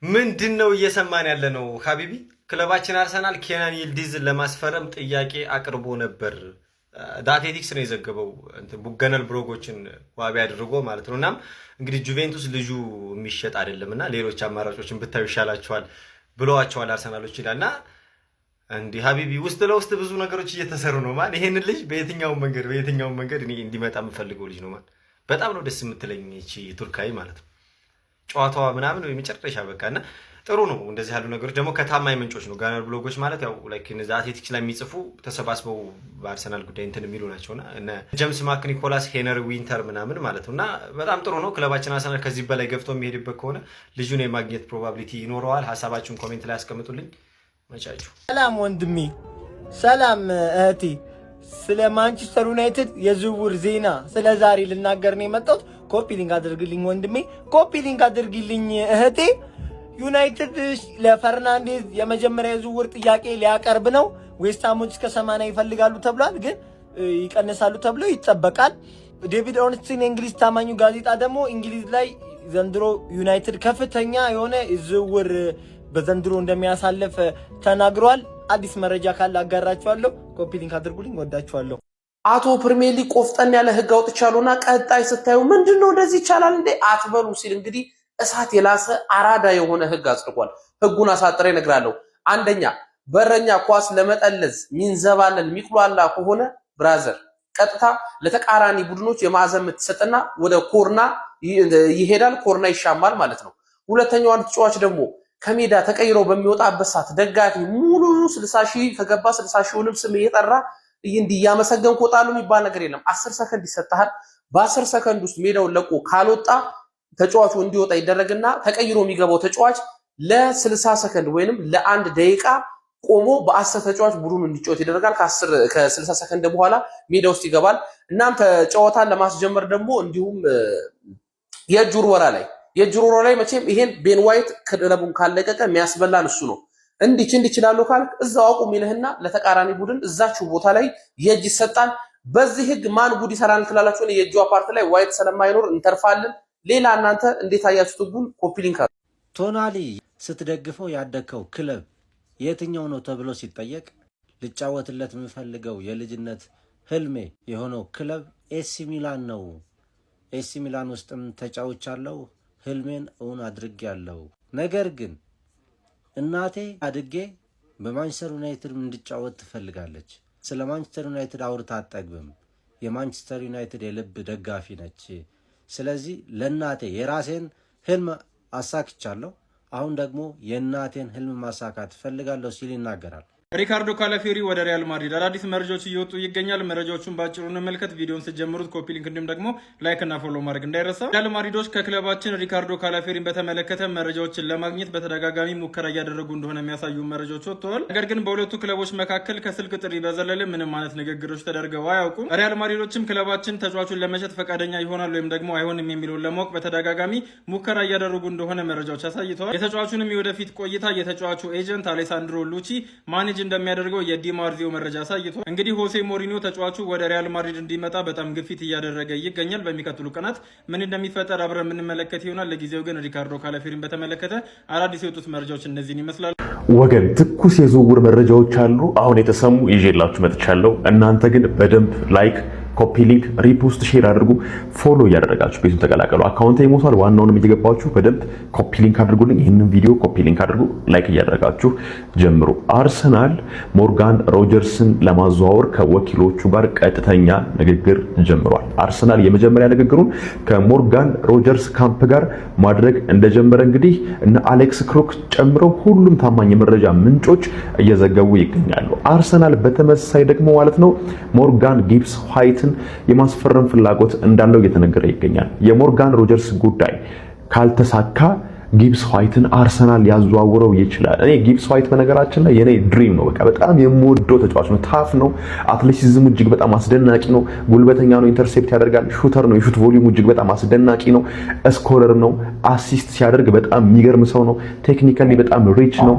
ምንድነው እየሰማን ያለ ነው? ሀቢቢ ክለባችን አርሰናል ኬናን ይልዲዝን ለማስፈረም ጥያቄ አቅርቦ ነበር። ዳቴቲክስ ነው የዘገበው ቡገነል ብሎጎችን ዋቢ አድርጎ ማለት ነው። እናም እንግዲህ ጁቬንቱስ ልጁ የሚሸጥ አይደለምና ሌሎች አማራጮችን ብታዩ ይሻላቸዋል ብለዋቸዋል አርሰናሎች ይላልና እንዲህ ሀቢቢ ውስጥ ለውስጥ ብዙ ነገሮች እየተሰሩ ነው። ማን ይሄንን ልጅ በየትኛው መንገድ እኔ እንዲመጣ የምፈልገው ልጅ ነው። ማን በጣም ነው ደስ የምትለኝ እቺ ቱርካዊ ማለት ነው። ጨዋታዋ ምናምን ወይ መጨረሻ በቃና ጥሩ ነው። እንደዚህ ያሉ ነገሮች ደግሞ ከታማኝ ምንጮች ነው። ጋነር ብሎጎች ማለት ያው ላይክ እነዛ አትሌቲክስ ላይ የሚጽፉ ተሰባስበው በአርሰናል ጉዳይ እንትን የሚሉ ናቸውና እነ ጄምስ ማክ ኒኮላስ ሄነሪ ዊንተር ምናምን ማለት ነውና በጣም ጥሩ ነው። ክለባችን አርሰናል ከዚህ በላይ ገፍቶ የሚሄድበት ከሆነ ልጁን የማግኘት ፕሮባቢሊቲ ይኖረዋል። ሐሳባችሁን ኮሜንት ላይ አስቀምጡልኝ። መቻችሁ። ሰላም ወንድሜ፣ ሰላም እህቴ። ስለ ማንቸስተር ዩናይትድ የዝውውር ዜና ስለ ዛሬ ልናገር ነው የመጣሁት። ኮፒ ሊንክ አድርግልኝ ወንድሜ፣ ኮፒ ሊንክ አድርግልኝ እህቴ። ዩናይትድ ለፈርናንዴዝ የመጀመሪያ የዝውውር ጥያቄ ሊያቀርብ ነው። ዌስትሃሞች እስከ 80 ይፈልጋሉ ተብሏል፣ ግን ይቀንሳሉ ተብሎ ይጠበቃል። ዴቪድ ኦርንስቲን የእንግሊዝ ታማኙ ጋዜጣ ደግሞ እንግሊዝ ላይ ዘንድሮ ዩናይትድ ከፍተኛ የሆነ ዝውውር በዘንድሮ እንደሚያሳልፍ ተናግሯል። አዲስ መረጃ ካለ አጋራችኋለሁ። ኮፒ ሊንክ አድርጉልኝ። ወዳችኋለሁ። አቶ ፕሪሚየር ሊግ ቆፍጠን ያለ ህግ አውጥቻለሁና ቀጣይ ስታዩ ምንድነው እንደዚህ ይቻላል እንዴ አትበሉ ሲል እንግዲህ እሳት የላሰ አራዳ የሆነ ህግ አጽድቋል። ህጉን አሳጥሬ እነግራለሁ። አንደኛ በረኛ ኳስ ለመጠለዝ ሚንዘባለል ሚቁላላ ከሆነ ብራዘር ቀጥታ ለተቃራኒ ቡድኖች የማዕዘን ምትሰጥና ወደ ኮርና ይሄዳል፣ ኮርና ይሻማል ማለት ነው። ሁለተኛው አንድ ተጫዋች ደግሞ ከሜዳ ተቀይሮ በሚወጣበት ሰዓት ደጋፊ ሙሉ 60 ሺህ ከገባ 60 ሺህውንም ስም እየጠራ እንዲያመሰገን ቆጣሉ የሚባል ነገር የለም። 10 ሰከንድ ይሰጣል። በ10 ሰከንድ ውስጥ ሜዳውን ለቆ ካልወጣ ተጫዋቹ እንዲወጣ ይደረግና ተቀይሮ የሚገባው ተጫዋች ለ60 ሰከንድ ወይንም ለአንድ ደቂቃ ቆሞ በ10 ተጫዋች ቡድኑ እንዲጫወት ይደረጋል። ከ60 ሰከንድ በኋላ ሜዳ ውስጥ ይገባል። እናም ተጫዋታን ለማስጀመር ደግሞ እንዲሁም የጁሮራ ላይ መቼም ይሄን ቤን ዋይት ክለቡን ካለቀቀ የሚያስበላን እሱ ነው። እንዲችላሉ ካልክ እዛው አቁም ይልህና ለተቃራኒ ቡድን እዛችሁ ቦታ ላይ የእጅ ይሰጣል። በዚህ ህግ ማን ጉድ ይሰራል ትላላችሁ? የእጁ ፓርት ላይ ዋይት ስለማይኖር እንተርፋለን። ሌላ እናንተ እንዴት አያችሁት? ጉን ኮፒ ሊንክ ቶናሊ ስትደግፈው ያደከው ክለብ የትኛው ነው ተብሎ ሲጠየቅ ልጫወትለት የምፈልገው የልጅነት ህልሜ የሆነው ክለብ ኤሲ ሚላን ነው። ኤሲ ሚላን ውስጥም ተጫውቻለሁ። ህልሜን እውን አድርጌያለሁ። ነገር ግን እናቴ አድጌ በማንቸስተር ዩናይትድ እንድጫወት ትፈልጋለች። ስለ ማንቸስተር ዩናይትድ አውርታ አጠግብም። የማንቸስተር ዩናይትድ የልብ ደጋፊ ነች። ስለዚህ ለእናቴ የራሴን ህልም አሳክቻለሁ። አሁን ደግሞ የእናቴን ህልም ማሳካት ፈልጋለሁ ሲል ይናገራል። ሪካርዶ ካላፊዮሪ ወደ ሪያል ማድሪድ አዳዲስ መረጃዎች እየወጡ ይገኛል። መረጃዎቹን ባጭሩ እንመልከት። ቪዲዮውን ስትጀምሩት ኮፒ ሊንክ እንዲሁም ደግሞ ላይክ እና ፎሎ ማድረግ እንዳይረሳ። ሪያል ማድሪዶች ከክለባችን ሪካርዶ ካላፊዮሪን በተመለከተ መረጃዎችን ለማግኘት በተደጋጋሚ ሙከራ እያደረጉ እንደሆነ የሚያሳዩ መረጃዎች ወጥተዋል። ነገር ግን በሁለቱ ክለቦች መካከል ከስልክ ጥሪ በዘለለ ምንም አይነት ንግግሮች ተደርገው አያውቁም። ሪያል ማድሪዶችም ክለባችን ተጫዋቹን ለመሸጥ ፈቃደኛ ይሆናል ወይም ደግሞ አይሆንም የሚለውን ለማወቅ በተደጋጋሚ ሙከራ እያደረጉ እንደሆነ መረጃዎች አሳይተዋል። የተጫዋቹንም የወደፊት ቆይታ የተጫዋቹ ኤጀንት አሌሳንድሮ ሉቺ ማኔጅ እንደሚያደርገው የዲማርዚዮ መረጃ አሳይቷል። እንግዲህ ሆሴ ሞሪኒዮ ተጫዋቹ ወደ ሪያል ማድሪድ እንዲመጣ በጣም ግፊት እያደረገ ይገኛል። በሚቀጥሉ ቀናት ምን እንደሚፈጠር አብረን የምንመለከት ይሆናል። ለጊዜው ግን ሪካርዶ ካላፊዮሪን በተመለከተ አዳዲስ የወጡት መረጃዎች እነዚህን ይመስላሉ። ወገን ትኩስ የዝውውር መረጃዎች አሉ አሁን የተሰሙ ይዤላችሁ መጥቻለሁ። እናንተ ግን በደንብ ላይክ፣ ኮፒ ሊንክ፣ ሪፖስት፣ ሼር አድርጉ። ፎሎ እያደረጋችሁ ቤቱን ተቀላቀሉ። አካውንቴ ይሞታል። ዋናውንም እየገባችሁ በደንብ ኮፒ ሊንክ አድርጉልኝ። ይህንን ቪዲዮ ኮፒ ሊንክ አድርጉ። ላይክ እያደረጋችሁ ጀምሩ። አርሰናል ሞርጋን ሮጀርስን ለማዘዋወር ከወኪሎቹ ጋር ቀጥተኛ ንግግር ጀምሯል። አርሰናል የመጀመሪያ ንግግሩን ከሞርጋን ሮጀርስ ካምፕ ጋር ማድረግ እንደጀመረ እንግዲህ እነ አሌክስ ክሮክ ጨምረው ሁሉም ታማኝ የመረጃ ምንጮች እየዘገቡ ይገኛሉ። አርሰናል በተመሳሳይ ደግሞ ማለት ነው ሞርጋን ጊብስ ዋይትን የማስፈረም ፍላጎት እንዳለው እየተነገረ ይገኛል። የሞርጋን ሮጀርስ ጉዳይ ካልተሳካ ጊብስ ዋይትን አርሰናል ሊያዘዋውረው ይችላል። እኔ ጊብስ ዋይት በነገራችን ላይ የኔ ድሪም ነው። በቃ በጣም የምወደው ተጫዋች ነው። ታፍ ነው። አትሌቲሲዝሙ እጅግ በጣም አስደናቂ ነው። ጉልበተኛ ነው። ኢንተርሴፕት ያደርጋል። ሹተር ነው። የሹት ቮሊዩሙ እጅግ በጣም አስደናቂ ነው። ስኮረር ነው። አሲስት ሲያደርግ በጣም የሚገርም ሰው ነው። ቴክኒካሊ በጣም ሪች ነው።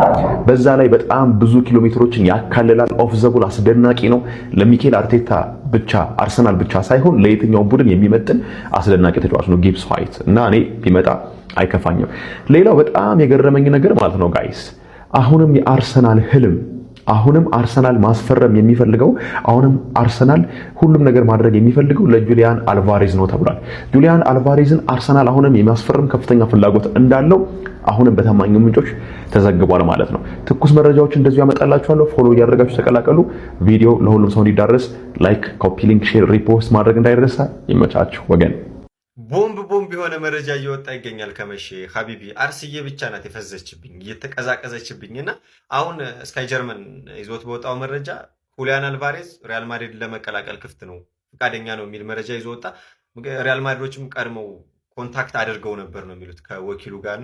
በዛ ላይ በጣም ብዙ ኪሎ ሜትሮችን ያካልላል። ኦፍ ዘ ቦል አስደናቂ ነው። ለሚኬል አርቴታ ብቻ አርሰናል ብቻ ሳይሆን ለየትኛው ቡድን የሚመጥን አስደናቂ ተጫዋች ነው ጊብስ ዋይት እና እኔ ቢመጣ አይከፋኝም። ሌላው በጣም የገረመኝ ነገር ማለት ነው ጋይስ አሁንም የአርሰናል ህልም አሁንም አርሰናል ማስፈረም የሚፈልገው አሁንም አርሰናል ሁሉም ነገር ማድረግ የሚፈልገው ለጁሊያን አልቫሬዝ ነው ተብሏል። ጁሊያን አልቫሬዝን አርሰናል አሁንም የሚያስፈርም ከፍተኛ ፍላጎት እንዳለው አሁንም በታማኝ ምንጮች ተዘግቧል ማለት ነው። ትኩስ መረጃዎች እንደዚሁ ያመጣላችኋለሁ። ፎሎ እያደረጋችሁ ተቀላቀሉ። ቪዲዮ ለሁሉም ሰው እንዲዳረስ ላይክ፣ ኮፒ ሊንክ፣ ሼር፣ ሪፖስት ማድረግ እንዳይረሳ። ይመቻችሁ ወገን። ቦምብ የሆነ መረጃ እየወጣ ይገኛል። ከመቼ ሀቢቢ አርስዬ ብቻ ናት የፈዘችብኝ እየተቀዛቀዘችብኝ እና አሁን ስካይ ጀርመን ይዞት በወጣው መረጃ ሁሊያን አልቫሬዝ ሪያል ማድሪድ ለመቀላቀል ክፍት ነው ፈቃደኛ ነው የሚል መረጃ ይዞ ወጣ። ሪያል ማድሪዶችም ቀድመው ኮንታክት አድርገው ነበር ነው የሚሉት ከወኪሉ ጋር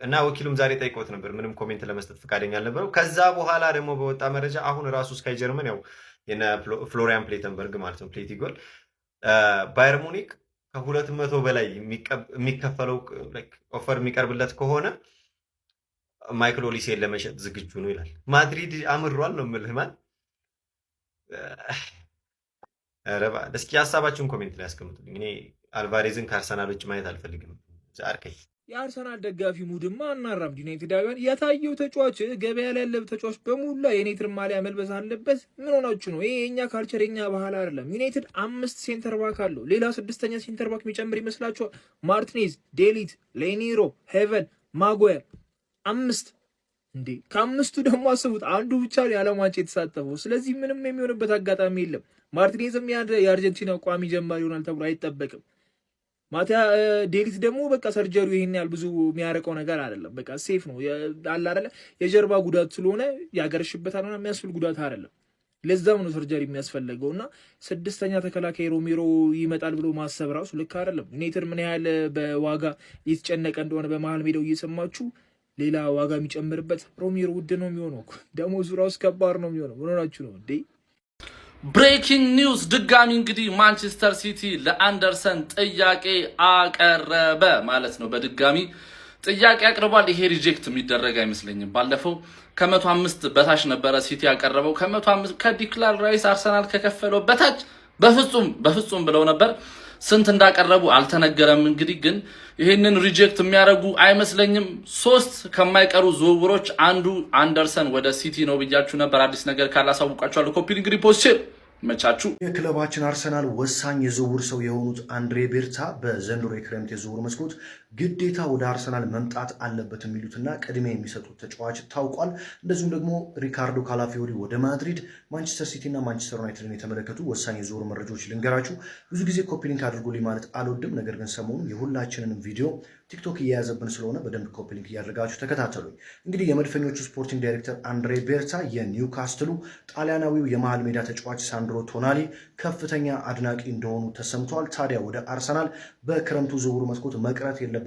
እና ወኪሉም ዛሬ ጠይቆት ነበር። ምንም ኮሜንት ለመስጠት ፈቃደኛ አልነበረው። ከዛ በኋላ ደግሞ በወጣ መረጃ አሁን ራሱ ስካይ ጀርመን ያው የነ ፍሎሪያን ፕሌተንበርግ ማለት ነው ፕሌቲጎል ባየር ሙኒክ ከ200 በላይ የሚከፈለው ኦፈር የሚቀርብለት ከሆነ ማይክል ኦሊሴን ለመሸጥ ዝግጁ ነው ይላል። ማድሪድ አምሯል ነው የምልህ። ማን ረባ እስኪ ሀሳባችሁን ኮሜንት ላይ አስቀምጡልኝ። እኔ አልቫሬዝን ከአርሰናል ውጭ ማየት አልፈልግም። ዛርከኝ የአርሰናል ደጋፊ ሙድማ እናራምድ ዩናይትዳውያን የታየው ተጫዋች ገበያ ላይ ያለ ተጫዋች በሙላ የዩናይትድ ማሊያ መልበስ አለበት። ምን ሆናችሁ ነው? ይሄ የኛ ካልቸር የኛ ባህል አይደለም። ዩናይትድ 5 ሴንተር ባክ አለው። ሌላ 6ኛ ሴንተር ባክ የሚጨምር ይመስላችኋል? ማርቲኔዝ፣ ዴሊት፣ ሌኒሮ፣ ሄቨን፣ ማጓየር 5 እንዴ! ከአምስቱ ደግሞ አስቡት አንዱ ብቻ የዓለም ዋንጫ የተሳተፈው። ስለዚህ ምንም የሚሆንበት አጋጣሚ የለም። ማርቲኔዝም የአርጀንቲና ቋሚ ጀማሪ ይሆናል ተብሎ አይጠበቅም። ማቲያ ዴሊት ደግሞ በቃ ሰርጀሪው ይሄን ያህል ብዙ የሚያረቀው ነገር አይደለም። በቃ ሴፍ ነው አለ አይደለ? የጀርባ ጉዳት ስለሆነ ያገረሽበታል እና የሚያስፈልግ ጉዳት አይደለም። ለዛም ነው ሰርጀሪ የሚያስፈልገው እና 6ኛ ተከላካይ ሮሜሮ ይመጣል ብሎ ማሰብ ራሱ ልክ አይደለም። ዩናይትድ ምን ያህል በዋጋ እየተጨነቀ እንደሆነ በመሀል ሜዳው እየሰማችሁ ሌላ ዋጋ የሚጨምርበት ሮሜሮ ውድ ነው የሚሆነው። ደሞዙ ራሱ ከባድ ነው የሚሆነው። ምን ሆናችሁ ነው እንዴ? ብሬኪንግ ኒውስ ድጋሚ እንግዲህ ማንቸስተር ሲቲ ለአንደርሰን ጥያቄ አቀረበ ማለት ነው። በድጋሚ ጥያቄ አቅርቧል። ይሄ ሪጀክት የሚደረግ አይመስለኝም። ባለፈው ከ105 በታች ነበረ ሲቲ ያቀረበው። ከ105 ከዲክላን ራይስ አርሰናል ከከፈለው በታች በፍጹም ብለው ነበር። ስንት እንዳቀረቡ አልተነገረም። እንግዲህ ግን ይሄንን ሪጀክት የሚያደርጉ አይመስለኝም። 3 ከማይቀሩ ዝውውሮች አንዱ አንደርሰን ወደ ሲቲ ነው ብያችሁ ነበር። አዲስ ነገር ካላሳውቃችኋለሁ። ኮፒ ሊንክ ሪፖስት መቻችሁ። የክለባችን አርሰናል ወሳኝ የዝውውር ሰው የሆኑት አንድሬ ቤርታ በዘንድሮ የክረምት የዝውውር መስኮት ግዴታ ወደ አርሰናል መምጣት አለበት የሚሉትና ቅድሚያ የሚሰጡት ተጫዋች ታውቋል። እንደዚሁም ደግሞ ሪካርዶ ካላፊዮሪ ወደ ማድሪድ፣ ማንቸስተር ሲቲ እና ማንቸስተር ዩናይትድን የተመለከቱ ወሳኝ የዝውውር መረጃዎች ልንገራችሁ። ብዙ ጊዜ ኮፒ ሊንክ አድርጎልኝ ማለት አልወድም፣ ነገር ግን ሰሞኑን የሁላችንንም ቪዲዮ ቲክቶክ እየያዘብን ስለሆነ በደንብ ኮፒ ሊንክ እያደረጋችሁ ተከታተሉኝ። እንግዲህ የመድፈኞቹ ስፖርቲንግ ዳይሬክተር አንድሬ ቤርታ የኒውካስትሉ ጣሊያናዊው የመሃል ሜዳ ተጫዋች ሳንድሮ ቶናሊ ከፍተኛ አድናቂ እንደሆኑ ተሰምቷል። ታዲያ ወደ አርሰናል በክረምቱ ዝውውር መስኮት መቅረት የለበትም፣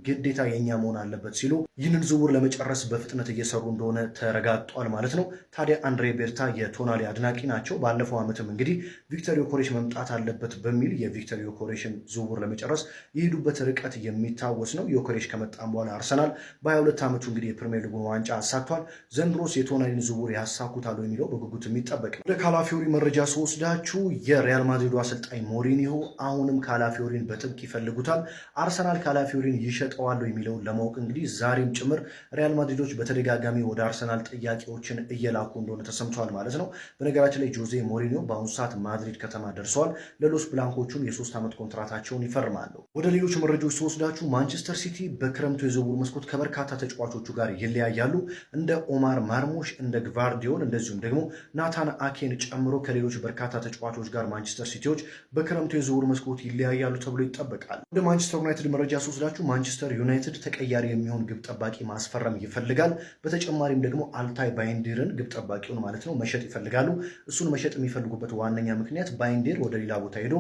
ግዴታ የኛ መሆን አለበት ሲሉ ይህንን ዝውውር ለመጨረስ በፍጥነት እየሰሩ እንደሆነ ተረጋግጧል ማለት ነው። ታዲያ አንድሬ ቤርታ የቶናሊ አድናቂ ናቸው። ባለፈው ዓመትም እንግዲህ ቪክተር ዮኬሬሽ መምጣት አለበት በሚል የቪክተር ዮኬሬሽን ዝውውር ለመጨረስ የሄዱበት ርቀት የሚታወስ ነው። ዮኬሬሽ ከመጣም በኋላ አርሰናል በ22 ዓመቱ እንግዲህ የፕሪሚየር ሊጉን ዋንጫ አሳክቷል። ዘንድሮስ የቶናሊን ዝውውር ያሳኩታሉ የሚለው በጉጉት የሚጠበቅ ነው። ወደ ካላፊዮሪ መረጃ ስወስዳችሁ የሪያል ማድሪዱ አሰልጣኝ ሞሪኒሆ አሁንም ካላፊዮሪን በጥብቅ ይፈልጉታል። አርሰናል ካላፊዮሪን ይሸጠዋሉ የሚለውን ለማወቅ እንግዲህ ዛሬም ጭምር ሪያል ማድሪዶች በተደጋጋሚ ወደ አርሰናል ጥያቄዎችን እየላኩ እንደሆነ ተሰምተዋል ማለት ነው። በነገራችን ላይ ጆዜ ሞሪኒዮ በአሁኑ ሰዓት ማድሪድ ከተማ ደርሰዋል። ለሎስ ብላንኮቹም የ3 ዓመት ኮንትራታቸውን ይፈርማሉ። ወደ ሌሎች መረጃዎች ስወስዳችሁ ማንቸስተር ሲቲ በክረምቱ የዝውውር መስኮት ከበርካታ ተጫዋቾቹ ጋር ይለያያሉ። እንደ ኦማር ማርሞሽ፣ እንደ ግቫርዲዮል እንደዚሁም ደግሞ ናታን አኬን ጨምሮ ከሌሎች በርካታ ተጫዋቾች ጋር ማንቸስተር ሲቲዎች በክረምቱ የዝውውር መስኮት ይለያያሉ ተብሎ ይጠበቃል። ወደ ማንቸስተር ዩናይትድ መረጃ ስወስዳችሁ ማንቸስተር ዩናይትድ ተቀያሪ የሚሆን ግብ ጠባቂ ማስፈረም ይፈልጋል። በተጨማሪም ደግሞ አልታይ ባይንዴርን ግብ ጠባቂውን ማለት ነው መሸጥ ይፈልጋሉ። እሱን መሸጥ የሚፈልጉበት ዋነኛ ምክንያት ባይንዴር ወደ ሌላ ቦታ ሄዶ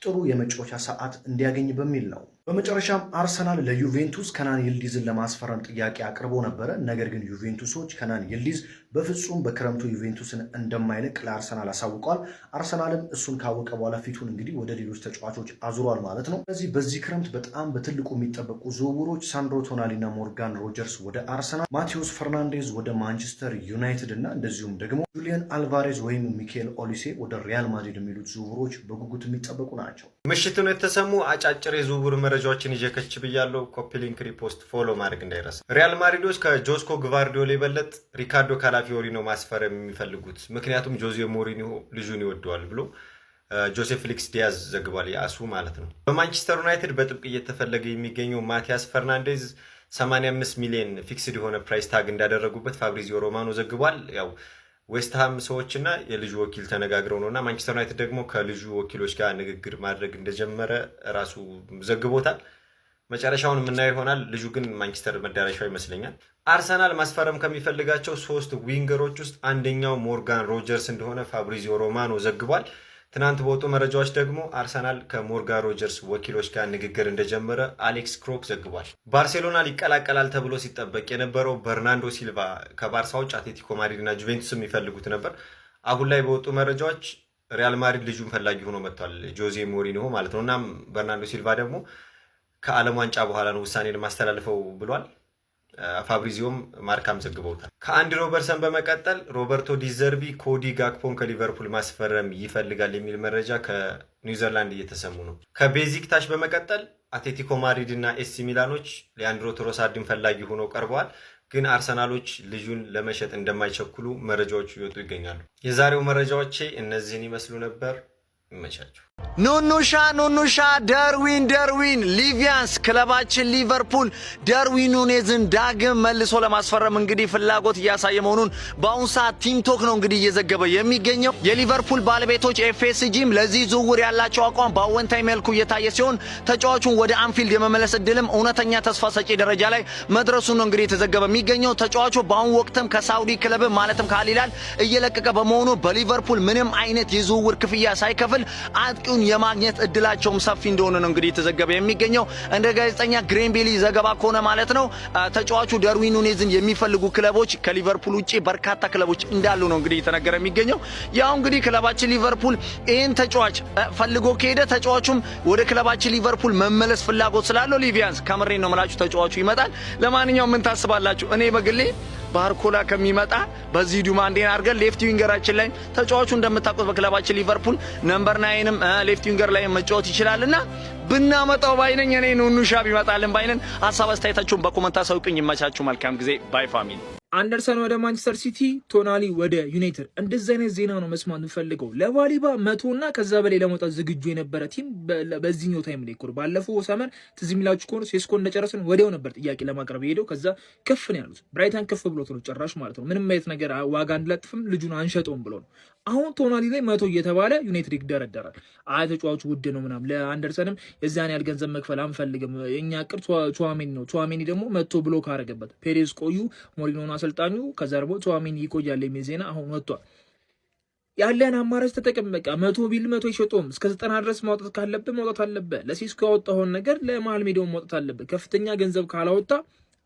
ጥሩ የመጫወቻ ሰዓት እንዲያገኝ በሚል ነው። በመጨረሻም አርሰናል ለዩቬንቱስ ከናን ይልዲዝን ለማስፈረም ጥያቄ አቅርቦ ነበረ። ነገር ግን ዩቬንቱሶች ከናን ይልዲዝ በፍጹም በክረምቱ ዩቬንቱስን እንደማይለቅ ለአርሰናል አሳውቋል። አርሰናልም እሱን ካወቀ በኋላ ፊቱን እንግዲህ ወደ ሌሎች ተጫዋቾች አዙሯል ማለት ነው። ስለዚህ በዚህ ክረምት በጣም በትልቁ የሚጠበቁ ዝውውሮች ሳንድሮ ቶናሊ እና ሞርጋን ሮጀርስ ወደ አርሰናል፣ ማቴዎስ ፈርናንዴዝ ወደ ማንቸስተር ዩናይትድ እና እንደዚሁም ደግሞ ጁሊያን አልቫሬዝ ወይም ሚካኤል ኦሊሴ ወደ ሪያል ማድሪድ የሚሉት ዝውውሮች በጉጉት የሚጠበቁ ናቸው። ምሽቱን የተሰሙ አጫጭር የዝውውር መረጃዎችን ይዤ ከች ብያለሁ። ኮፒ ሊንክ፣ ሪፖስት፣ ፎሎ ማድረግ እንዳይረሳ። ሪያል ማድሪዶች ከጆስኮ ግቫርዲዮላ የበለጥ ሪካርዶ ካላፊዮሪ ነው ማስፈረም የሚፈልጉት፣ ምክንያቱም ጆዜ ሞሪኒዮ ልጁን ይወደዋል ብሎ ጆሴፍ ፌሊክስ ዲያዝ ዘግቧል። የአሱ ማለት ነው። በማንቸስተር ዩናይትድ በጥብቅ እየተፈለገ የሚገኘው ማቲያስ ፈርናንዴዝ 85 ሚሊዮን ፊክስድ የሆነ ፕራይስ ታግ እንዳደረጉበት ፋብሪዚዮ ሮማኖ ዘግቧል። ያው ዌስትሃም ሰዎችና የልጁ ወኪል ተነጋግረው ነውና ማንቸስተር ዩናይትድ ደግሞ ከልጁ ወኪሎች ጋር ንግግር ማድረግ እንደጀመረ ራሱ ዘግቦታል። መጨረሻውን የምናየው ይሆናል። ልጁ ግን ማንቸስተር መዳረሻው ይመስለኛል። አርሰናል ማስፈረም ከሚፈልጋቸው 3 ዊንገሮች ውስጥ አንደኛው ሞርጋን ሮጀርስ እንደሆነ ፋብሪዚዮ ሮማኖ ዘግቧል። ትናንት በወጡ መረጃዎች ደግሞ አርሰናል ከሞርጋን ሮጀርስ ወኪሎች ጋር ንግግር እንደጀመረ አሌክስ ክሮክ ዘግቧል። ባርሴሎና ሊቀላቀላል ተብሎ ሲጠበቅ የነበረው በርናንዶ ሲልቫ ከባርሳ ውጭ አትሌቲኮ ማድሪድ እና ጁቬንቱስ የሚፈልጉት ነበር። አሁን ላይ በወጡ መረጃዎች ሪያል ማድሪድ ልጁን ፈላጊ ሆኖ መጥቷል፣ ጆዜ ሞሪኒዮ ማለት ነው። እናም በርናንዶ ሲልቫ ደግሞ ከዓለም ዋንጫ በኋላ ነው ውሳኔን ማስተላልፈው ብሏል። ፋብሪዚዮም ማርካም ዘግበውታል። ከአንዲ ሮበርትሰን በመቀጠል ሮበርቶ ዲዘርቢ ኮዲ ጋክፖን ከሊቨርፑል ማስፈረም ይፈልጋል የሚል መረጃ ከኒውዚላንድ እየተሰሙ ነው። ከቤዚክ ታች በመቀጠል አትሌቲኮ ማድሪድ እና ኤሲ ሚላኖች ሊያንድሮ ትሮሳርድን ፈላጊ ሆነው ቀርበዋል። ግን አርሰናሎች ልጁን ለመሸጥ እንደማይቸኩሉ መረጃዎቹ ይወጡ ይገኛሉ። የዛሬው መረጃዎቼ እነዚህን ይመስሉ ነበር። ይመቻችሁ። ኑኑሻ ደርዊን ሊቪያንስ ክለባችን ሊቨርፑል ዳርዊን ኑኔዝን ዳግም መልሶ ለማስፈረም እንግዲህ ፍላጎት እያሳየ መሆኑን በአሁኑ ሰዓት ቲምቶክ ነው እንግዲህ እየዘገበ የሚገኘው። የሊቨርፑል ባለቤቶች ኤፍኤስጂም ለዚህ ዝውውር ያላቸው አቋም በአወንታዊ መልኩ እየታየ ሲሆን ተጫዋቹን ወደ አንፊልድ የመመለስ እድልም እውነተኛ ተስፋ ሰጪ ደረጃ ላይ መድረሱን ነው እንግዲህ የተዘገበ የሚገኘው። ተጫዋቹ በአሁኑ ወቅትም ከሳውዲ ክለብ ማለትም ከአልሂላል እየለቀቀ በመሆኑ በሊቨርፑል ምንም አይነት የዝውውር ክፍያ ሳይከፍል አጥቂውን የማግኘት እድላቸውም ሰፊ እንደሆነ ነው እንግዲህ የተዘገበ የሚገኘው። እንደ ጋዜጠኛ ግሬንቤሊ ዘገባ ከሆነ ማለት ነው ተጫዋቹ ዳርዊን ኑኔዝን የሚፈልጉ ክለቦች ከሊቨርፑል ውጪ በርካታ ክለቦች እንዳሉ ነው እንግዲህ የተነገረ የሚገኘው። ያው እንግዲህ ክለባችን ሊቨርፑል ይህን ተጫዋች ፈልጎ ከሄደ ተጫዋቹም ወደ ክለባችን ሊቨርፑል መመለስ ፍላጎት ስላለው ሊቪያንስ ከምሬ ነው የምላችሁ ተጫዋቹ ይመጣል። ለማንኛውም ምን ታስባላችሁ? እኔ በግሌ ባርኮላ ከሚመጣ በዚህ ዱማንዴን አድርገን ሌፍት ዊንገራችን ላይ ተጫዋቹ እንደምታውቁት በክለባችን ሊቨርፑል ነምበር 9ም ሌፍት ዊንገር ላይ መጫወት ይችላልና ብናመጣው ባይነኝ እኔ ኑኑሻ ቢመጣልን ባይነን። ሀሳብ አስተያየታችሁን በኮመንት አሳውቁኝ። ይመቻችሁ። መልካም ጊዜ። ባይ ፋሚሊ። አንደርሰን ወደ ማንቸስተር ሲቲ፣ ቶናሊ ወደ ዩናይትድ። እንደዚህ አይነት ዜና ነው መስማት የምፈልገው። ለባሊባ 100 እና ከዛ በላይ ለመውጣት ዝግጁ የነበረ ቲም በዚህኛው ታይም ላይ እኮ ባለፈው ሰመር ትዝ የሚላችሁ ከሆነ ሴስኮ እንደጨረስን ወዲያው ነበር ጥያቄ ለማቅረብ ሄደው። ከዛ ከፍ ነው ያሉት። ብራይተን ከፍ ብሎት ነው ጭራሽ ማለት ነው። ምንም አይነት ነገር ዋጋ እንድለጥፍም ልጁን አንሸጠውም ብሎ ነው። አሁን ቶናሊ ላይ 100 እየተባለ ዩናይትድ ይደረደራል። አይ ተጫዋቹ ውድ ነው ምናምን። ለአንደርሰንም የዛን ያህል ገንዘብ መክፈል አንፈልግም፣ እኛ ቅር ቹዋሜኒ ነው። ቹዋሜኒ ደግሞ 100 ብሎ ካረገበት ፔሬዝ ቆዩ ሞሪኖና አሰልጣኙ ከዛ ደግሞ ቹዋሜኒ ይቆያል የሚል ዜና አሁን ወጥቷል። ያለን አማራጭ ተጠቀም። በቃ 100 ቢል 100 ይሸጡም። እስከ 90 ድረስ ማውጣት ካለበት ማውጣት አለበት። ለሲስኮ ያወጣውን ነገር ለመሃል ሜዳው ማውጣት አለበት። ከፍተኛ ገንዘብ ካላወጣ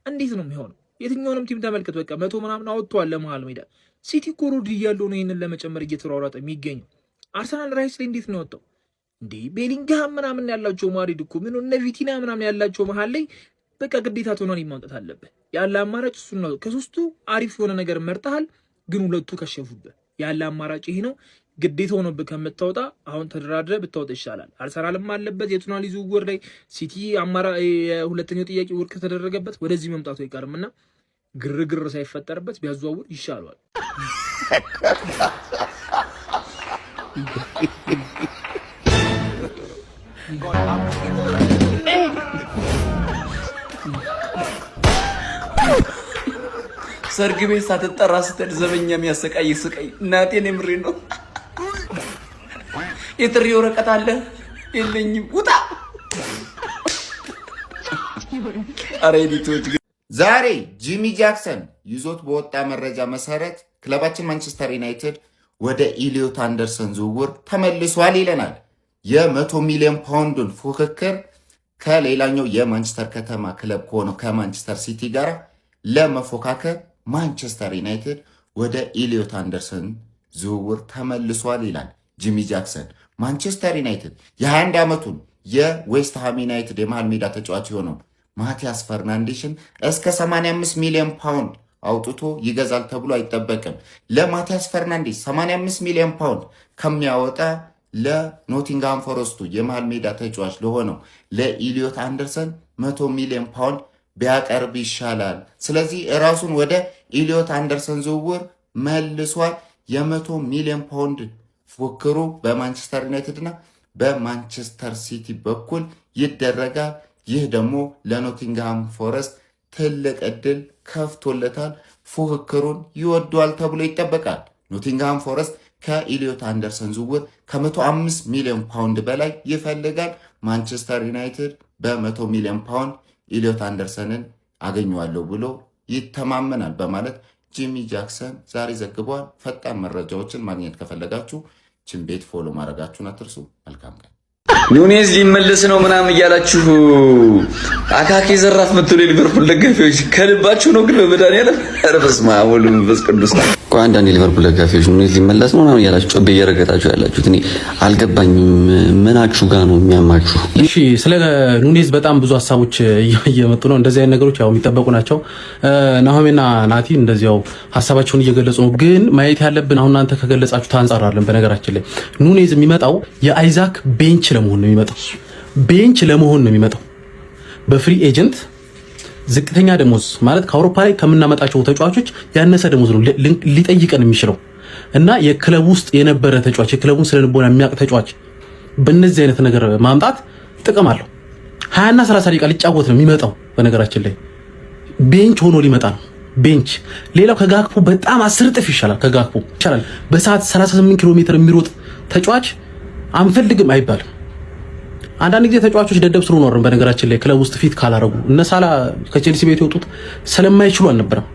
እንዴት ነው የሚሆነው? የትኛውንም ቲም ተመልከት። በቃ 100 ምናምን አወጥቷል ለመሃል ሜዳ። ሲቲ ኮሮድ እያለው ነው ይሄንን ለመጨመር እየተሯሯጠ የሚገኘው። አርሰናል ራይስ ላይ እንዴት ነው ወጣው እንዴ? ቤሊንግሃም ምናምን ያላቸው ማድሪድ እኮ ምን እነ ቪቲና ምናምን ያላቸው መሃል ላይ በቃ ግዴታ ቶናሊ ማውጣት አለበት። ያለ አማራጭ እሱ ነው። ከሶስቱ አሪፍ የሆነ ነገር መርጠሃል፣ ግን ሁለቱ ከሸፉበት። ያለ አማራጭ ይሄ ነው። ግዴታ ሆኖብህ ከምታወጣ አሁን ተደራድረህ ብታወጣ ይሻላል። አርሰናልም አለበት የቶናሊ ዝውውር ላይ። ሲቲ የሁለተኛው ጥያቄ ውድቅ ከተደረገበት ወደዚህ መምጣቱ አይቀርምና ግርግር ሳይፈጠርበት ቢያዘዋውር ይሻላል። ሰርግ ቤት ሳትጠራ ስትሄድ ዘበኛ የሚያሰቃይ ስቃይ እናቴን የምሬ ነው። የጥሪ ወረቀት አለ የለኝም፣ ውጣ። አረ ኤዲቶች ዛሬ ጂሚ ጃክሰን ይዞት በወጣ መረጃ መሰረት ክለባችን ማንቸስተር ዩናይትድ ወደ ኢሊዮት አንደርሰን ዝውውር ተመልሷል ይለናል። የ100 ሚሊዮን ፓውንዱን ፉክክር ከሌላኛው የማንቸስተር ከተማ ክለብ ከሆነው ከማንቸስተር ሲቲ ጋር ለመፎካከር ማንቸስተር ዩናይትድ ወደ ኢሊዮት አንደርሰን ዝውውር ተመልሷል ይላል ጂሚ ጃክሰን። ማንቸስተር ዩናይትድ የ21 ዓመቱን የዌስትሃም ዩናይትድ የመሃል ሜዳ ተጫዋች የሆነው ማቲያስ ፈርናንዴሽን እስከ 85 ሚሊዮን ፓውንድ አውጥቶ ይገዛል ተብሎ አይጠበቅም። ለማቲያስ ፈርናንዴስ 85 ሚሊዮን ፓውንድ ከሚያወጣ ለኖቲንግሃም ፎረስቱ የመሃል ሜዳ ተጫዋች ለሆነው ለኢሊዮት አንደርሰን 100 ሚሊዮን ፓውንድ ቢያቀርብ ይሻላል። ስለዚህ ራሱን ወደ ኢሊዮት አንደርሰን ዝውውር መልሷል። የ100 ሚሊዮን ፓውንድ ፉክክሩ በማንቸስተር ዩናይትድ እና በማንቸስተር ሲቲ በኩል ይደረጋል። ይህ ደግሞ ለኖቲንግሃም ፎረስት ትልቅ እድል ከፍቶለታል። ፉክክሩን ይወዷል ተብሎ ይጠበቃል። ኖቲንግሃም ፎረስት ከኢሊዮት አንደርሰን ዝውውር ከ105 ሚሊዮን ፓውንድ በላይ ይፈልጋል። ማንቸስተር ዩናይትድ በ100 ሚሊዮን ፓውንድ ኢሊዮት አንደርሰንን አገኘዋለሁ ብሎ ይተማመናል በማለት ጂሚ ጃክሰን ዛሬ ዘግቧል። ፈጣን መረጃዎችን ማግኘት ከፈለጋችሁ ችን ቤት ፎሎ ማድረጋችሁን አትርሱ። መልካም ቀን። ኑኔዝ ሊመለስ ነው ምናምን እያላችሁ አካኪ ዘራፍ ምትሉ የሊቨርፑል ደጋፊዎች ከልባችሁ ነው? ግን በመድኃኒዓለም ኧረ በስመ አብ ወወልድ ወመንፈስ ቅዱስ። አንዳንድ የሊቨርፑል ደጋፊዎች ኑኔዝ ሊመለስ ነው ምናምን እያላችሁ ጮቤ እየረገጣችሁ ያላችሁት እኔ አልገባኝም። ምናችሁ ጋር ነው የሚያማችሁ? እሺ፣ ስለ ኑኔዝ በጣም ብዙ ሀሳቦች እየመጡ ነው። እንደዚህ አይነት ነገሮች ያው የሚጠበቁ ናቸው። ናሆሜና ናቲ እንደዚያው ሀሳባቸውን እየገለጹ ነው። ግን ማየት ያለብን አሁን እናንተ ከገለጻችሁት አንጻር አይደለም። በነገራችን ላይ ኑኔዝ የሚመጣው የአይዛክ ቤንች ለመሆን ነው የሚመጣው። ቤንች ለመሆን ነው የሚመጣው በፍሪ ኤጀንት ዝቅተኛ ደሞዝ ማለት ከአውሮፓ ላይ ከምናመጣቸው ተጫዋቾች ያነሰ ደሞዝ ነው ሊጠይቀን የሚችለው እና የክለብ ውስጥ የነበረ ተጫዋች የክለቡን ስለልቦና የሚያውቅ ተጫዋች በእነዚህ አይነት ነገር ማምጣት ጥቅም አለው። 20 እና 30 ደቂቃ ሊጫወት ነው የሚመጣው። በነገራችን ላይ ቤንች ሆኖ ሊመጣ ነው። ቤንች ሌላው ከጋክፖ በጣም 10 እጥፍ ይሻላል። ከጋክፖ ይሻላል። በሰዓት 38 ኪሎ ሜትር የሚሮጥ ተጫዋች አንፈልግም አይባልም። አንዳንድ ጊዜ ተጫዋቾች ደደብ ስለሆኑ ነው በነገራችን ላይ ክለብ ውስጥ ፊት ካላረጉ እነ ሳላ ከቼልሲ ቤት የወጡት ስለማይችሉ አልነበረም።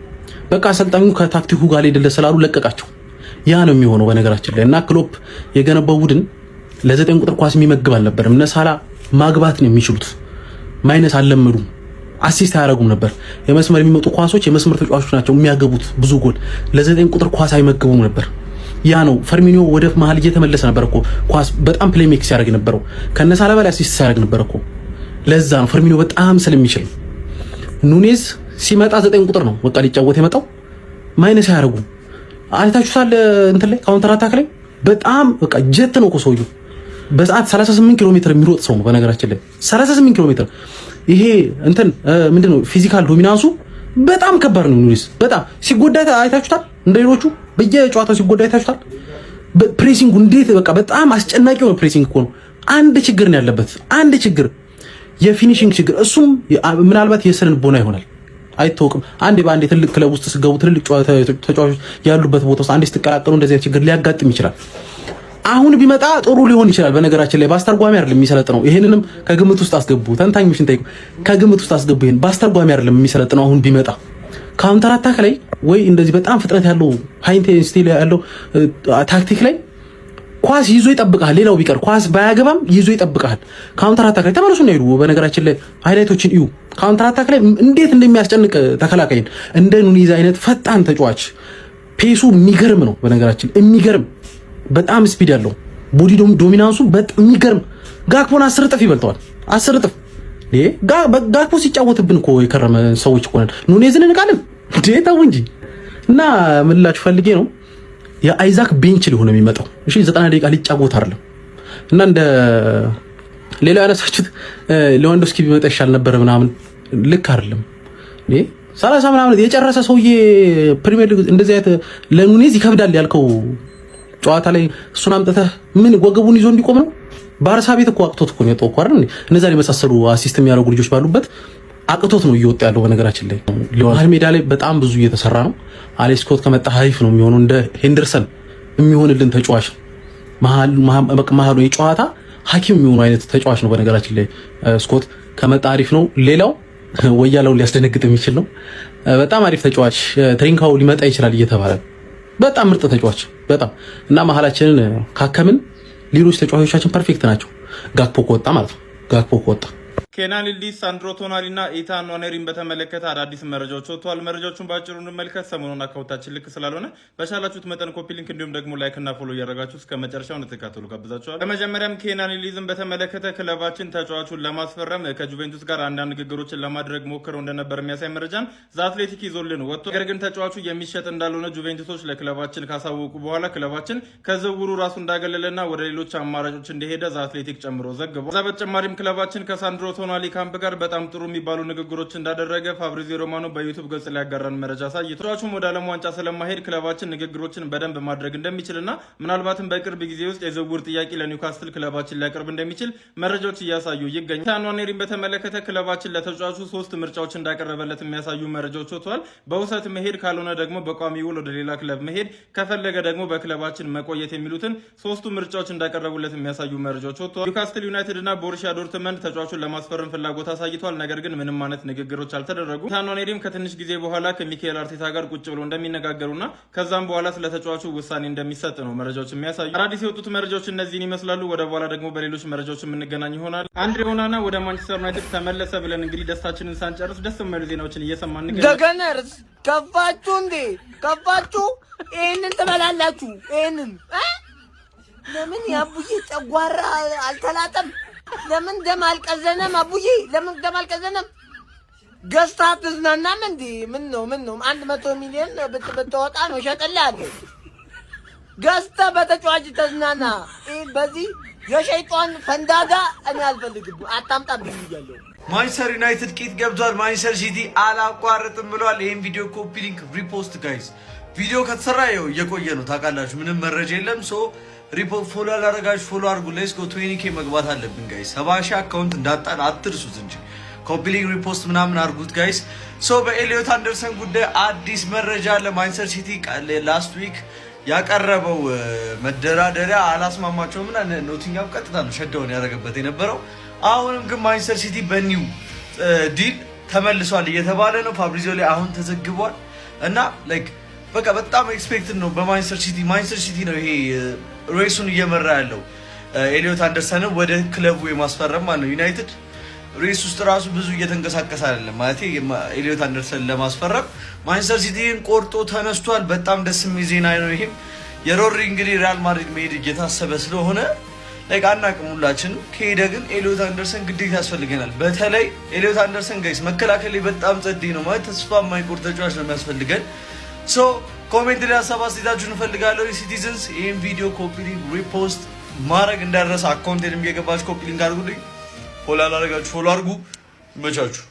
በቃ አሰልጣኙ ከታክቲኩ ጋር ሊደለ ስላሉ ለቀቃቸው። ያ ነው የሚሆነው በነገራችን ላይ እና ክሎፕ የገነባው ቡድን ለ9 ቁጥር ኳስ የሚመግብ አልነበረም። እነ ሳላ ማግባት ነው የሚችሉት። ማይነስ አልለመዱም። አሲስት አያረጉም ነበር። የመስመር የሚመጡ ኳሶች የመስመር ተጫዋቾች ናቸው የሚያገቡት ብዙ ጎል። ለ9 ቁጥር ኳስ አይመግቡም ነበር። ያ ነው ፈርሚኒዮ ወደ መሃል እየተመለሰ ነበር እኮ ኳስ በጣም ፕሌይ ሜክ ሲያደርግ ነበረው። ከነሳላ በላይ አሲስት ሲያደርግ ነበር እኮ። ለዛ ነው ፈርሚኒዮ በጣም ስለሚችል። ኑኔዝ ሲመጣ 9 ቁጥር ነው በቃ ሊጫወት የመጣው። ማይነስ ያደርጉ አይታችሁታል። እንትን ላይ ካውንተር አታክ ላይ በጣም በቃ ጀት ነው እኮ ሰውዬው። በሰዓት 38 ኪሎ ሜትር የሚሮጥ ሰው ነው በነገራችን ላይ 38 ኪሎ ሜትር። ይሄ እንትን ምንድነው ፊዚካል ዶሚናንሱ በጣም ከባድ ነው። ኑኔዝ በጣም ሲጎዳ አይታችሁታል። እንደሌሎቹ በየጨዋታው ሲጎዳ አይታችሁታል። ፕሬሲንጉ እንዴት በቃ በጣም አስጨናቂ ነው። ፕሬሲንግ እኮ ነው። አንድ ችግር ነው ያለበት፣ አንድ ችግር የፊኒሺንግ ችግር። እሱም ምናልባት የስነ ልቦና ይሆናል አይታወቅም። አንዴ በአንዴ ትልቅ ክለብ ውስጥ ስገቡ ትልቅ ተጫዋቾች ያሉበት ቦታ ውስጥ አንዴ ስትቀላቀሉ እንደዚህ ችግር ሊያጋጥም ይችላል። አሁን ቢመጣ ጥሩ ሊሆን ይችላል። በነገራችን ላይ በአስተርጓሚ አይደለም የሚሰለጥነው። ይሄንንም ከግምት ውስጥ አስገቡ። ተንታኞችን ጠይቁ፣ ከግምት ውስጥ አስገቡ። ይሄን በአስተርጓሚ አይደለም የሚሰለጥነው። አሁን ቢመጣ ካውንተር አታክ ላይ ወይ እንደዚህ በጣም ፍጥነት ያለው ሃይ ኢንቴንሲቲ ያለው ታክቲክ ላይ ኳስ ይዞ ይጠብቃል። ሌላው ቢቀር ኳስ ባያገባም ይዞ ይጠብቃል። ካውንተር አታክ ላይ ተመለሱ ነው ይሉ። በነገራችን ላይ ሃይላይቶችን እዩ። ካውንተር አታክ ላይ እንዴት እንደሚያስጨንቅ ተከላካይን እንደ ኑኔዝ አይነት ፈጣን ተጫዋች ፔሱ የሚገርም ነው። በነገራችን የሚገርም በጣም ስፒድ ያለው ቦዲ ዶሚናንሱ በጣም የሚገርም ጋክፖን 10 እጥፍ ይበልጠዋል። 10 እጥፍ ጋክፖ ሲጫወትብን እኮ የከረመ ሰዎች እኮ ነን። ኑኔዝን እንቃለን እንዴ? ተው እንጂ። እና ምን ልላችሁ ፈልጌ ነው የአይዛክ ቤንች ሊሆን የሚመጣው እሺ 90 ደቂቃ ሊጫወት አይደለም። እና እንደ ሌላ ያነሳችሁት ሌዋንዶስኪ ቢመጣ ይሻል ነበር ምናምን ልክ አይደለም። 30 ምናምን የጨረሰ ሰውዬ ፕሪሚየር ሊግ እንደዚህ አይነት ለኑኔዝ ይከብዳል ያልከው ጨዋታ ላይ እሱን አምጥተህ ምን ወገቡን ይዞ እንዲቆም ነው? ባርሳ ቤት እኮ አቅቶት እኮ ነው የጠወቀው አይደል? እነዛ የመሳሰሉ አሲስት የሚያደርጉ ልጆች ባሉበት አቅቶት ነው እየወጣ ያለው። በነገራችን ላይ ሊዮናል ሜዳ ላይ በጣም ብዙ እየተሰራ ነው። አሌክስ ስኮት ከመጣ ሀሪፍ ነው የሚሆነው። እንደ ሄንደርሰን የሚሆንልን ተጫዋች መሀሉ የጨዋታ ሐኪም የሚሆኑ አይነት ተጫዋች ነው። በነገራችን ላይ ስኮት ከመጣ አሪፍ ነው። ሌላው ወያለው ሊያስደነግጥ የሚችል ነው። በጣም አሪፍ ተጫዋች ትሪንካው ሊመጣ ይችላል እየተባለ በጣም ምርጥ ተጫዋች በጣም እና መሀላችንን ካከምን ሌሎች ተጫዋቾቻችን ፐርፌክት ናቸው። ጋክፖ ከወጣ ማለት ነው። ጋክፖ ከወጣ ኬናን ይልዲዝ፣ ሳንድሮ ቶናሊ እና ኢታን ንዋኔሪን በተመለከተ አዳዲስ መረጃዎች ወጥተዋል። መረጃዎቹን ባጭሩ እንመልከት። ሰሞኑን አካውንታችን ልክ ስላልሆነ በቻላችሁት መጠን ኮፒ ሊንክ እንዲሁም ደግሞ ላይክ እና ፎሎ እያደረጋችሁ እስከ መጨረሻው እንድትከታተሉ ጋብዛችኋል። በመጀመሪያም ኬናን ይልዲዝን በተመለከተ ክለባችን ተጫዋቹን ለማስፈረም ከጁቬንቱስ ጋር አንዳንድ ንግግሮችን ለማድረግ ሞክረው እንደነበር የሚያሳይ መረጃን ዘ አትሌቲክ ይዞልን ወጥቶ ነገር ግን ተጫዋቹ የሚሸጥ እንዳልሆነ ጁቬንቱሶች ለክለባችን ካሳወቁ በኋላ ክለባችን ከዝውውሩ ራሱ እንዳገለለና ወደ ሌሎች አማራጮች እንደሄደ ዘ አትሌቲክ ጨምሮ ዘግቧል። ከዛ በተጨማሪም ክለባችን ከሳንድሮ ቶናሊ ካምፕ ጋር በጣም ጥሩ የሚባሉ ንግግሮች እንዳደረገ ፋብሪዚዮ ሮማኖ በዩቲዩብ ገጽ ላይ ያጋራን መረጃ ሳይቶ ተጫዋቹም ወደ ዓለም ዋንጫ ስለማሄድ ክለባችን ንግግሮችን በደንብ ማድረግ እንደሚችልና ምናልባትም በቅርብ ጊዜ ውስጥ የዝውውር ጥያቄ ለኒውካስትል ክለባችን ሊያቀርብ እንደሚችል መረጃዎች እያሳዩ ይገኛል። ኢታን ንዋኔሪን በተመለከተ ክለባችን ለተጫዋቹ 3 ምርጫዎች እንዳቀረበለት የሚያሳዩ መረጃዎች ወጥተዋል። በውሰት መሄድ፣ ካልሆነ ደግሞ በቋሚ ውል ወደ ሌላ ክለብ መሄድ፣ ከፈለገ ደግሞ በክለባችን መቆየት የሚሉትን 3ቱ ምርጫዎች እንዳቀረቡለት የሚያሳዩ መረጃዎች ወጥተዋል። ኒውካስትል ዩናይትድ እና ቦሩሲያ ዶርትመንድ ተጫዋቹን ለማስፈረም ፍላጎት አሳይቷል። ነገር ግን ምንም አይነት ንግግሮች አልተደረጉም። ኢታን ንዋኔሪም ከትንሽ ጊዜ በኋላ ከሚካኤል አርቴታ ጋር ቁጭ ብሎ እንደሚነጋገሩና ከዛም በኋላ ስለ ተጫዋቹ ውሳኔ እንደሚሰጥ ነው መረጃዎች የሚያሳዩ። አዳዲስ የወጡት መረጃዎች እነዚህን ይመስላሉ። ወደ በኋላ ደግሞ በሌሎች መረጃዎች የምንገናኝ ይሆናል። አንድሬ ኦናና ወደ ማንቸስተር ዩናይትድ ተመለሰ ብለን እንግዲህ ደስታችንን ሳንጨርስ ደስ የሚሉ ዜናዎችን እየሰማን እንገናኝ። ደገነርስ ከፋችሁ እንዴ? ከፋችሁ? ይሄንን ትበላላችሁ? ይሄንን ለምን ያቡዬ ጨጓራ አልተላጠም? ለምን ደም አልቀዘነም? አቡዬ ለምን ደም አልቀዘነም? ገዝታ አትዝናናም እንዴ? ምን ነው 100 ሚሊዮን ብትወጣ ነው ሸጥልሃለሁ። ገዝታ በተጫዋች ተዝናና። በዚህ የሸይጣን ፈንዳጋ እኔ አልፈልግም። አታምጣብኝ እያለሁ ማንቸስተር ዩናይትድ ቂት ገብቷል። ማንቸስተር ሲቲ አላቋርጥም ብሏል። ይሄን ቪዲዮ ኮፒ ሊንክ ሪፖስት ጋይስ። ቪዲዮ ከተሰራ ይኸው እየቆየ ነው ታውቃላችሁ፣ ምንም መረጃ የለም። ሶ ሪፖርት ፎሎ ያላረጋችሁ ፎሎ አድርጉ። ሌትስ ጎ 20K መግባት አለብን ጋይስ። 70,000 አካውንት እንዳጣን አትርሱት እንጂ ኮፒ ሊንክ ሪፖስት ምናምን አድርጉት ጋይስ። ሶ በኤሊዮት አንደርሰን ጉዳይ አዲስ መረጃ አለ። ማንቸስተር ሲቲ ላስት ዊክ ያቀረበው መደራደሪያ አላስማማቸውም እና ኖቲንግሃም ቀጥታ ነው ሸዳውን ያደረገበት የነበረው። አሁንም ግን ማንቸስተር ሲቲ በኒው ዲል ተመልሷል እየተባለ ነው። ፋብሪዚዮ ላይ አሁን ተዘግቧል እና ላይክ በቃ በጣም ኤክስፔክትድ ነው በማንቸስተር ሲቲ። ማንቸስተር ሲቲ ነው ይሄ ሬሱን እየመራ ያለው ኤሊዮት አንደርሰን ወደ ክለቡ የማስፈረም ማለት ነው። ዩናይትድ ሬስ ውስጥ ራሱ ብዙ እየተንቀሳቀሰ አይደለም ማለት ኤሊዮት አንደርሰን ለማስፈረም ማንቸስተር ሲቲን ቆርጦ ተነስቷል። በጣም ደስ የሚል ዜና ነው ይሄም። የሮድሪ እንግዲህ ሪያል ማድሪድ መሄድ እየታሰበ ስለሆነ ላይክ አናውቅም ሁላችንም። ከሄደ ግን ኤሊዮት አንደርሰን ግዴታ ያስፈልገናል። በተለይ ኤሊዮት አንደርሰን ጋይስ መከላከል ላይ በጣም ጸዴ ነው ማለት ተስፋ የማይቆርጥ ተጫዋች ነው የሚያስፈልገን። ሶ ኮሜንት ላይ ሀሳብ አስተያየታችሁን እንፈልጋለሁ። ሲቲዝንስ ይህን ቪዲዮ ኮፒ ሊንክ ሪፖስት ማድረግ እንዳደረሰ አካውንቴንም እየገባችሁ ኮፒ ሊንክ አድርጉልኝ። ፎሎ ያላደረጋችሁ ፎሎ አድርጉ። ይመቻችሁ።